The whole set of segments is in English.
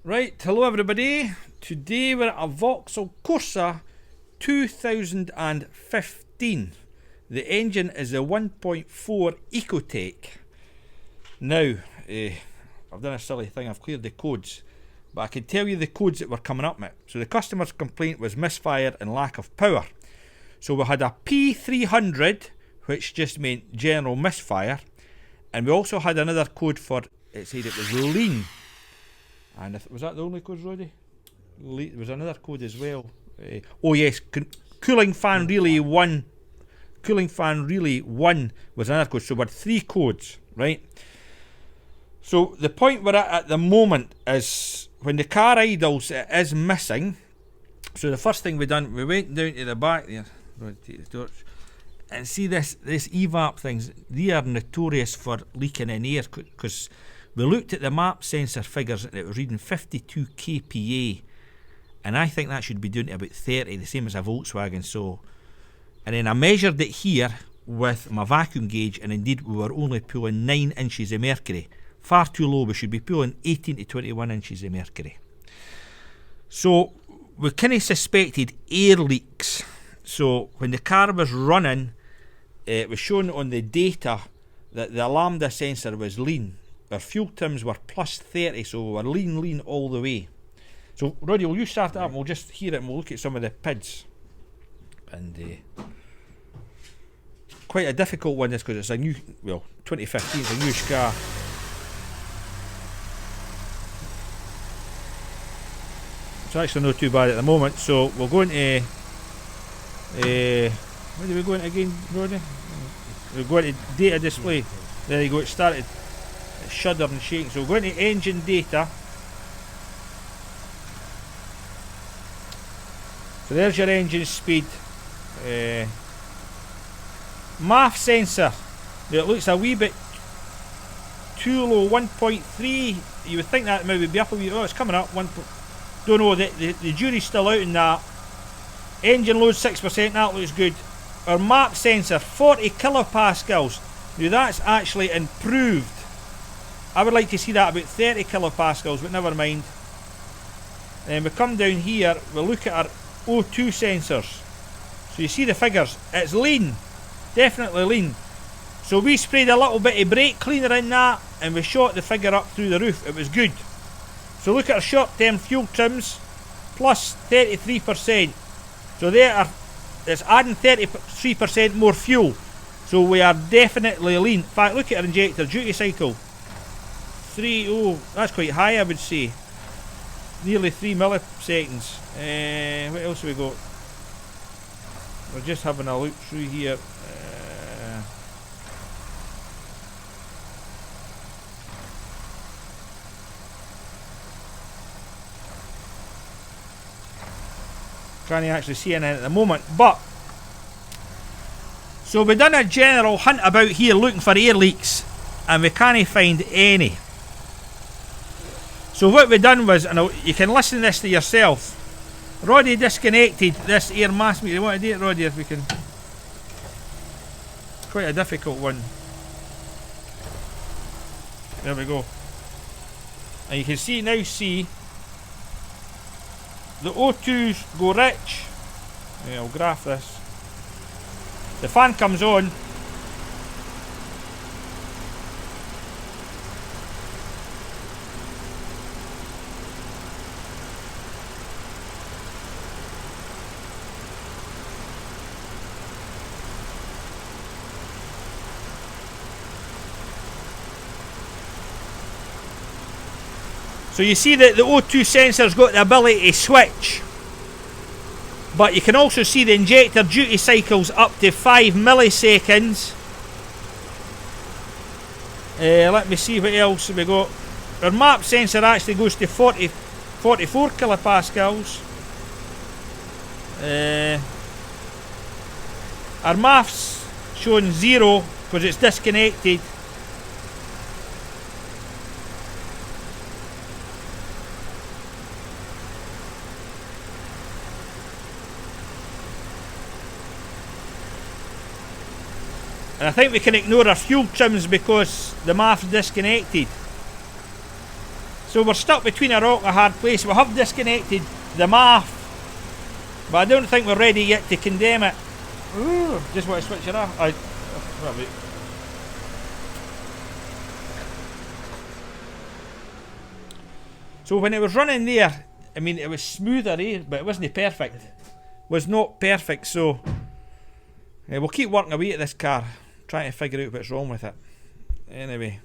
Right, hello everybody. Today we're at a Vauxhall Corsa 2015. The engine is a 1.4 Ecotec. Now, I've done a silly thing, I've cleared the codes, but I can tell you the codes that were coming up with. So the customer's complaint was misfire and lack of power. So we had a P300, which just meant general misfire, and we also had another code for, it said it was lean. And was that the only code, Roddy? There was another code as well. Oh yes, cooling fan relay 1. Cooling fan relay 1 was another code. So we had 3 codes, right? So the point we're at the moment is when the car idles, it is missing. So the first thing we done, we went down to the back there, and see this evap things. They are notorious for leaking in air because we looked at the map sensor figures and it was reading 52 kPa, and I think that should be down to about 30, the same as a Volkswagen. So, and then I measured it here with my vacuum gauge, and indeed we were only pulling 9 inches of mercury. Far too low. We should be pulling 18 to 21 inches of mercury. So we kind of suspected air leaks. So when the car was running, it was shown on the data that the lambda sensor was lean. Our fuel temps were plus 30, so we were lean all the way. So Roddy, will you start it up and we'll just hear it and we'll look at some of the PIDs. And quite a difficult one, this, because it's a new, well, 2015 is a newish car. It's actually not too bad at the moment, so we'll go into, where do we go into again, Roddy? We'll go into data display. There you go, it started shudder and shaking. So we'll go into engine data. So there's your engine speed. MAF sensor, it looks a wee bit too low, 1.3. You would think that maybe be up a wee. Oh, it's coming up. Don't know, the jury's still out in that. Engine load 6%, that looks good. Our MAP sensor 40 kilopascals. Now that's actually improved. I would like to see that about 30 kilopascals, but never mind. Then we come down here, we look at our O2 sensors. So you see the figures, it's lean, definitely lean. So we sprayed a little bit of brake cleaner in that, and we shot the figure up through the roof, it was good. So look at our short-term fuel trims, plus 33%. So it's adding 33% more fuel. So we are definitely lean. In fact, look at our injector duty cycle. Oh, that's quite high, I would say. Nearly 3 milliseconds. What else have we got? We're just having a look through here. Can't actually see anything at the moment, but so we've done a general hunt about here looking for air leaks, and we can't find any. So what we done was, and you can listen to this to yourself, Roddy disconnected this air mass meter. You want to do it, Roddy, if we can? It's quite a difficult one. There we go. And you can see now, the O2s go rich. Yeah, I'll graph this. The fan comes on. So you see that the O2 sensor's got the ability to switch, but you can also see the injector duty cycles up to 5 milliseconds. Let me see what else we got. Our MAP sensor actually goes to 44 kilopascals. Our MAF's showing 0 because it's disconnected. And I think we can ignore our fuel trims because the MAF's disconnected. So we're stuck between a rock and a hard place. We have disconnected the MAF, but I don't think we're ready yet to condemn it. Ooh, just want to switch it off. So when it was running there, I mean, it was smoother, but it wasn't perfect. Was not perfect, so we'll keep working away at this car, trying to figure out what's wrong with it. Anyway,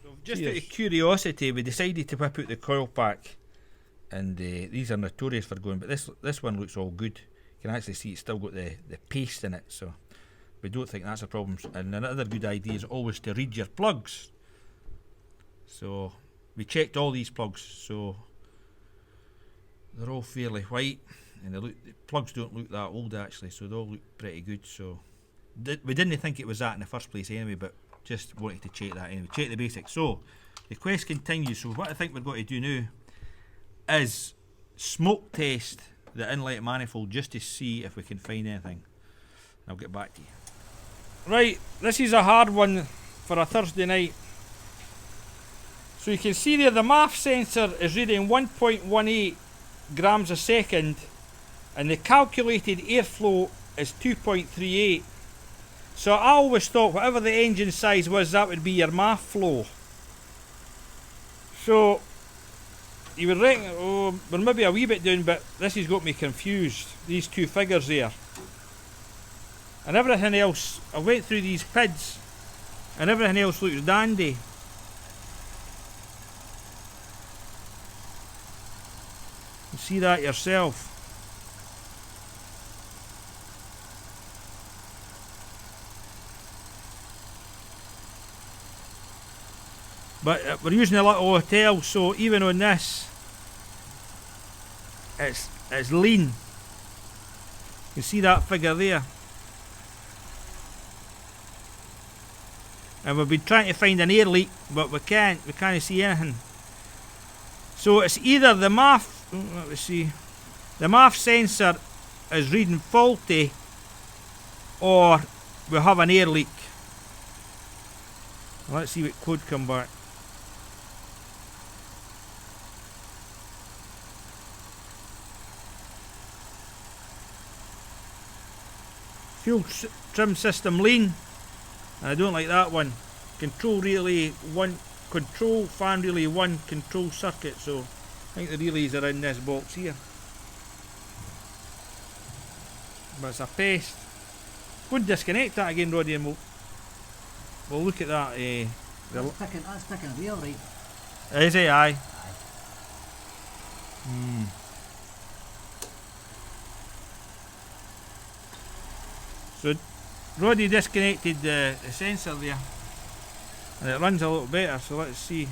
so just out of curiosity, we decided to whip out the coil pack, and these are notorious for going, but this one looks all good. You can actually see it's still got the paste in it, so we don't think that's a problem. And another good idea is always to read your plugs. So we checked all these plugs, so they're all fairly white, and the plugs don't look that old actually, so they all look pretty good. So we didn't think it was that in the first place anyway, but just wanted to check that anyway. Check the basics. So the quest continues. So what I think we're going to do now is smoke test the inlet manifold just to see if we can find anything. I'll get back to you. Right, this is a hard one for a Thursday night. So you can see there the MAF sensor is reading 1.18 grams a second, and the calculated airflow is 2.38. So I always thought whatever the engine size was, that would be your MAF flow. So you would reckon, oh, we're maybe a wee bit down, but this has got me confused, these two figures there. And everything else, I went through these PIDs, and everything else looks dandy. You see that yourself. But we're using a little hotel, so even on this, it's lean. You can see that figure there. And we've been trying to find an air leak, but we can't see anything. So it's either the MAF, let me see, the MAF sensor is reading faulty, or we have an air leak. Let's see what code come back. Fuel trim system lean. I don't like that one. Control relay 1, control fan relay 1, control circuit. So I think the relays are in this box here. But it's a pest. Go and disconnect that again, Roddy, and we'll look at that. That's sticking real right. Is it? Aye. So Roddy disconnected the sensor there, and it runs a little better, so let's see.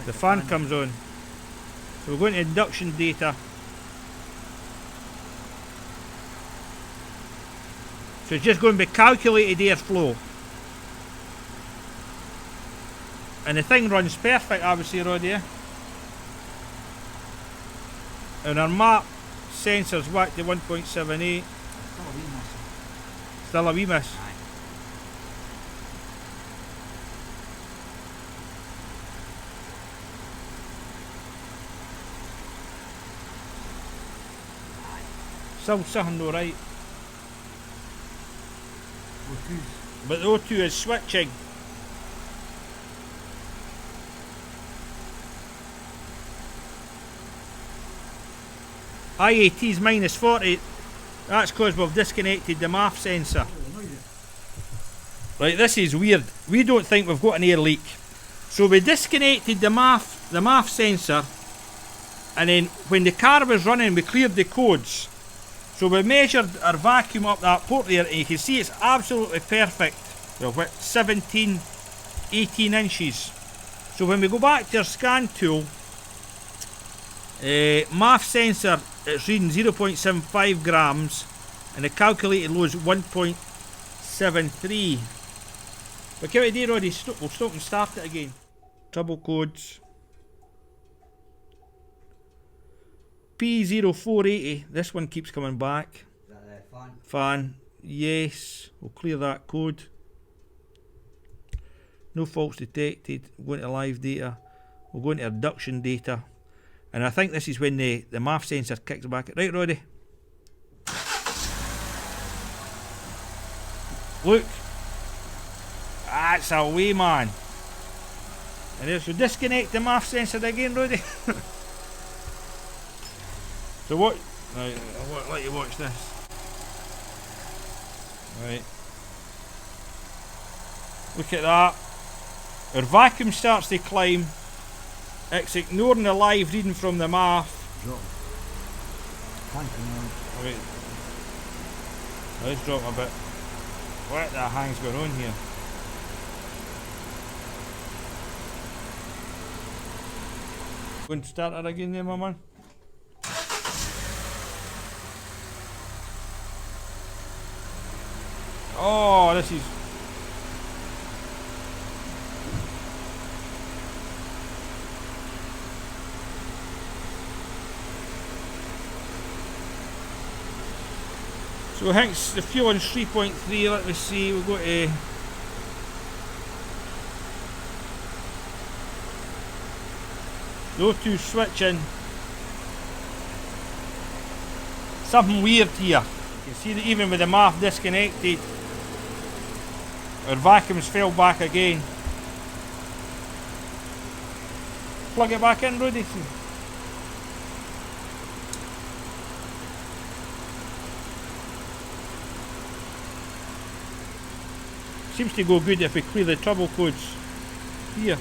The fan comes on. So we're going to induction data. So it's just going to be calculated airflow. And the thing runs perfect, obviously, Roddy. And our map sensor's back to 1.78. Still a wee miss. Aye. Still something no right. O2's. But the O2 is switching. IAT's minus 40. That's because we've disconnected the MAF sensor. Right, this is weird. We don't think we've got an air leak. So we disconnected the MAF sensor, and then when the car was running we cleared the codes. So we measured our vacuum up that port there, and you can see it's absolutely perfect. Well, what, 17, 18 inches. So when we go back to our scan tool, MAF sensor, it's reading 0.75 grams, and the calculated low is 1.73. But give it a day, Roddy. We'll stop and start it again. Trouble codes. P0480. This one keeps coming back. Is that the fan? Fan. Yes. We'll clear that code. No faults detected. We'll go into live data. We'll go into reduction data. And I think this is when the MAF sensor kicks back. Right, Roddy? Look. That's away, man. And there's your disconnect the MAF sensor again, Roddy. So what? Right, I'll let you watch this. Right. Look at that. Our vacuum starts to climb. It's ignoring the live reading from the MAF. Drop. Wait. Let's drop a bit. What the hang's going on here? Going to start her again there, my man. Oh, this is... So I think the fuel on 3.3, let me see, we'll go to... The O2 switching. Something weird here. You can see that even with the MAF disconnected, our vacuums fell back again. Plug it back in, Rudy. Seems to go good if we clear the trouble codes here.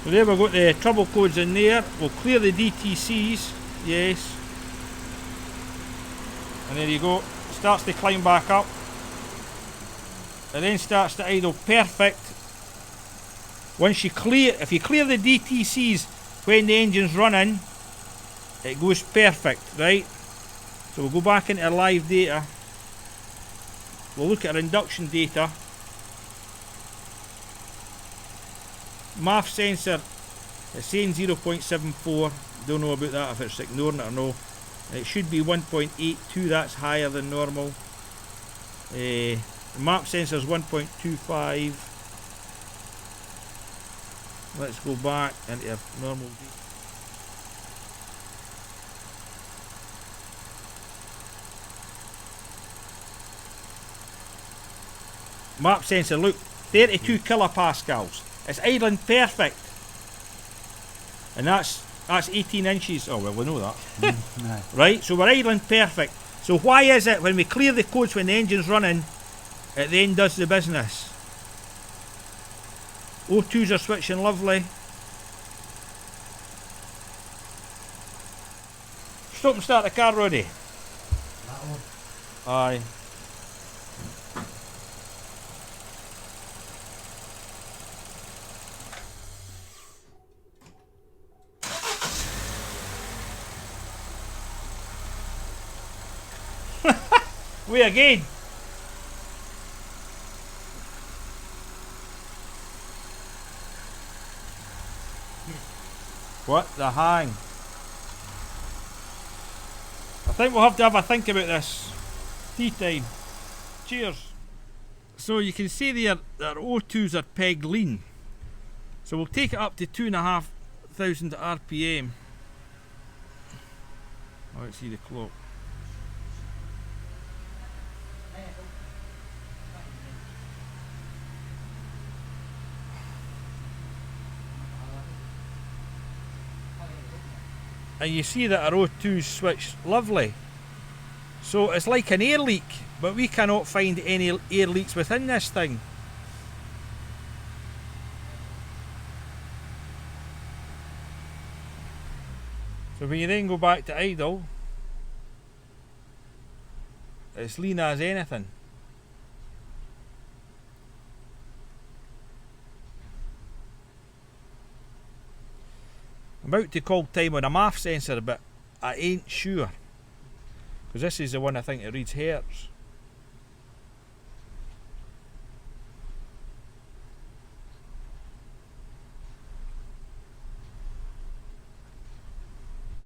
So there we've got the trouble codes in there. We'll clear the DTCs, yes. And there you go. Starts to climb back up. And then starts to idle. Perfect. Once you clear, if you clear the DTCs when the engine's running, it goes perfect, right? So we'll go back into live data. We'll look at our induction data. MAF sensor, it's saying 0.74. Don't know about that if it's ignoring it or no. It should be 1.82, that's higher than normal. The MAP sensor is 1.25. Let's go back into our normal data. MAP sensor, look, 32 kilopascals. It's idling perfect. And that's 18 inches. Oh well, we know that. No. Right, so we're idling perfect. So why is it when we clear the codes when the engine's running, it then does the business? O2s are switching lovely. Stop and start the car, Roddy. That one. Aye. We again. What the hang? I think we'll have to have a think about this. Tea time. Cheers. So you can see there that O2s are pegged lean. So we'll take it up to 2,500 RPM. Oh, let's see the clock. And you see that our O2's switched lovely. So it's like an air leak, but we cannot find any air leaks within this thing. So when you then go back to idle, it's lean as anything. I'm about to call time on a MAF sensor, but I ain't sure. Because this is the one I think that reads hertz.